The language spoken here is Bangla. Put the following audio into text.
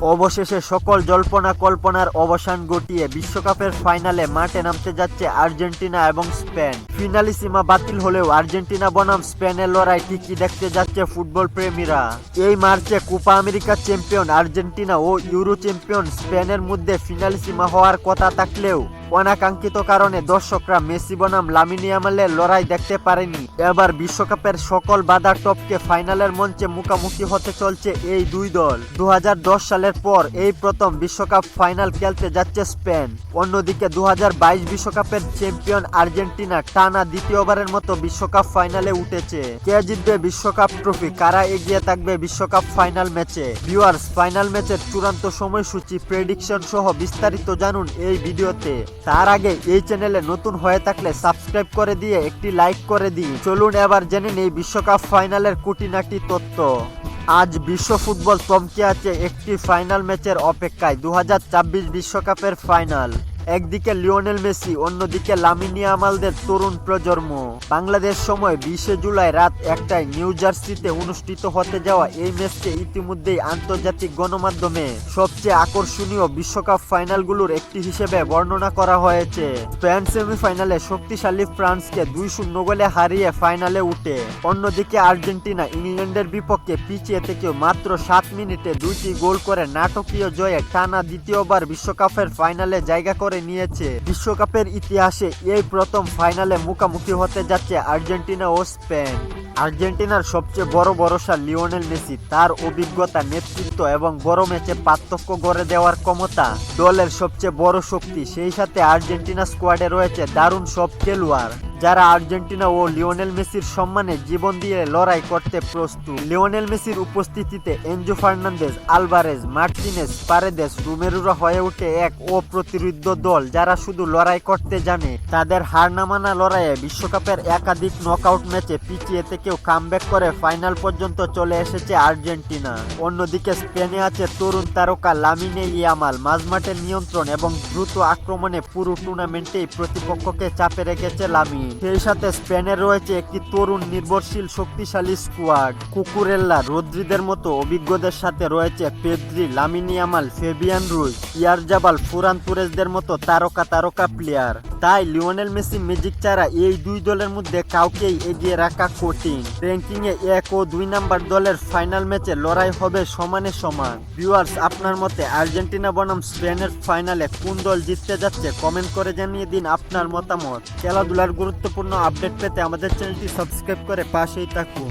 অবশেষে সকল জল্পনা কল্পনার অবসান ঘটিয়ে বিশ্বকাপের ফাইনালে মাঠে নামতে যাচ্ছে আর্জেন্টিনা এবং স্পেন। ফিনালিসিমা বাতিল হলেও আর্জেন্টিনা বনাম স্পেনের লড়াই ঠিকই দেখতে যাচ্ছে ফুটবল প্রেমীরা। এই মার্চে কোপা আমেরিকা চ্যাম্পিয়ন আর্জেন্টিনা ও ইউরো চ্যাম্পিয়ন স্পেনের মধ্যে ফিনালিসিমা হওয়ার কথা থাকলেও অনাকাঙ্ক্ষিত কারণে দর্শকরা মেসি বনাম লামিন ইয়ামালের লড়াই দেখতে পারেনি। এবার বিশ্বকাপের সকল বাধা টপকে ফাইনালের মঞ্চে মুখোমুখি হতে চলছে এই দুই দল। 2010 সালের পর এই প্রথম বিশ্বকাপ ফাইনাল খেলতে যাচ্ছে স্পেন। অন্যদিকে 2022 বিশ্বকাপের চ্যাম্পিয়ন আর্জেন্টিনা টানা দ্বিতীয়বারের মতো বিশ্বকাপ ফাইনালে উঠেছে। কে জিতবে বিশ্বকাপ ট্রফি, কারা এগিয়ে থাকবে বিশ্বকাপ ফাইনাল ম্যাচে? ভিউয়ার্স, ফাইনাল ম্যাচের চূড়ান্ত সময়সূচি, প্রেডিকশন সহ বিস্তারিত জানুন এই ভিডিওতে। তার আগে এই চ্যানেলে নতুন হয়ে থাকলে সাবস্ক্রাইব করে দিয়ে একটি লাইক করে দিন। চলুন এবার জেনে নেই বিশ্বকাপ ফাইনালের খুঁটিনাটি তথ্য। আজ বিশ্ব ফুটবল থমকে আছে একটি ফাইনাল ম্যাচের অপেক্ষায়। 2026 বিশ্বকাপের ফাইনাল। একদিকে লিওনেল মেসি, অন্যদিকে লামিন ইয়ামালদের তরুণ প্রজন্ম। বাংলাদেশ সময় 20 জুলাই রাত 1টায় নিউ জার্সিতে অনুষ্ঠিত হতে যাওয়া এই ম্যাচকে ইতিমধ্যেই আন্তর্জাতিক গণমাধ্যমে সবচেয়ে আকর্ষণীয় বিশ্বকাপ ফাইনালগুলোর একটি হিসেবে বর্ণনা করা হয়েছে। স্পেন সেমিফাইনালে শক্তিশালী ফ্রান্সকে 2-0 গোলে হারিয়ে ফাইনালে উঠে। অন্যদিকে আর্জেন্টিনা ইংল্যান্ডের বিপক্ষে পিছিয়ে থেকেও মাত্র 7 মিনিটে 2টি গোল করে নাটকীয় জয়ে টানা দ্বিতীয়বার বিশ্বকাপের ফাইনালে জায়গা করে নিয়েছে। বিশ্বকাপের ইতিহাসে এই প্রথম ফাইনালে মুখোমুখি হতে যাচ্ছে আর্জেন্টিনা ও স্পেন। আর্জেন্টিনার সবচেয়ে বড় ভরসা লিওনেল মেসি। তার অভিজ্ঞতা, নেতৃত্ব এবং বড় ম্যাচে পার্থক্য গড়ে দেওয়ার ক্ষমতা দলের সবচেয়ে বড় শক্তি। সেই সাথে আর্জেন্টিনা স্কোয়াডে রয়েছে দারুণ সব খেলোয়াড়, যারা আর্জেন্টিনা ও লিওনেল মেসির সম্মানে জীবন দিয়ে লড়াই করতে প্রস্তুত। লিওনেল মেসির উপস্থিতিতে Enzo Fernandez, Alvarez, Martinez, Paredes, রোমেরোরা হয়ে ওঠে এক অপ্রতিরোধ্য দল, যারা শুধু লড়াই করতে জানে। তাদের হার না মানা লড়াইয়ে বিশ্বকাপের একাধিক নকআউট ম্যাচে পিছিয়ে থেকেও কামব্যাক করে ফাইনাল পর্যন্ত চলে এসেছে আর্জেন্টিনা। অন্যদিকে স্পেনে আছে তরুণ তারকা লামিন ইয়ামাল। মাঝমাঠের নিয়ন্ত্রণ এবং দ্রুত আক্রমণে পুরো টুর্নামেন্টেই প্রতিপক্ষকে চাপে রেখেছে লামিন। সেই সাথে স্পেনের রয়েছে একটি তরুণ নির্ভরশীল শক্তিশালী স্কোয়াড। কুকুরেল্লা, রদ্রিদের মতো অভিজ্ঞদের সাথে রয়েছে Pedri, Lamine Yamal, Fabian Ruiz, Oyarzabal, Ferran তুরেজদের মতো তারকা প্লেয়ার। তাই লিওনেল মেসি ম্যাজিক ছাড়া এই দুই দলের মধ্যে কাউকেই এগিয়ে রাখা কঠিন। র্যাঙ্কিংয়ে 1 ও 2 নাম্বার দলের ফাইনাল ম্যাচে লড়াই হবে সমানে সমান। ভিউয়ার্স, আপনার মতে আর্জেন্টিনা বনাম স্পেনের ফাইনালে কোন দল জিততে যাচ্ছে? কমেন্ট করে জানিয়ে দিন আপনার মতামত। খেলাধুলার গুরুত্বপূর্ণ আপডেট পেতে আমাদের চ্যানেলটি সাবস্ক্রাইব করে পাশেই থাকুন।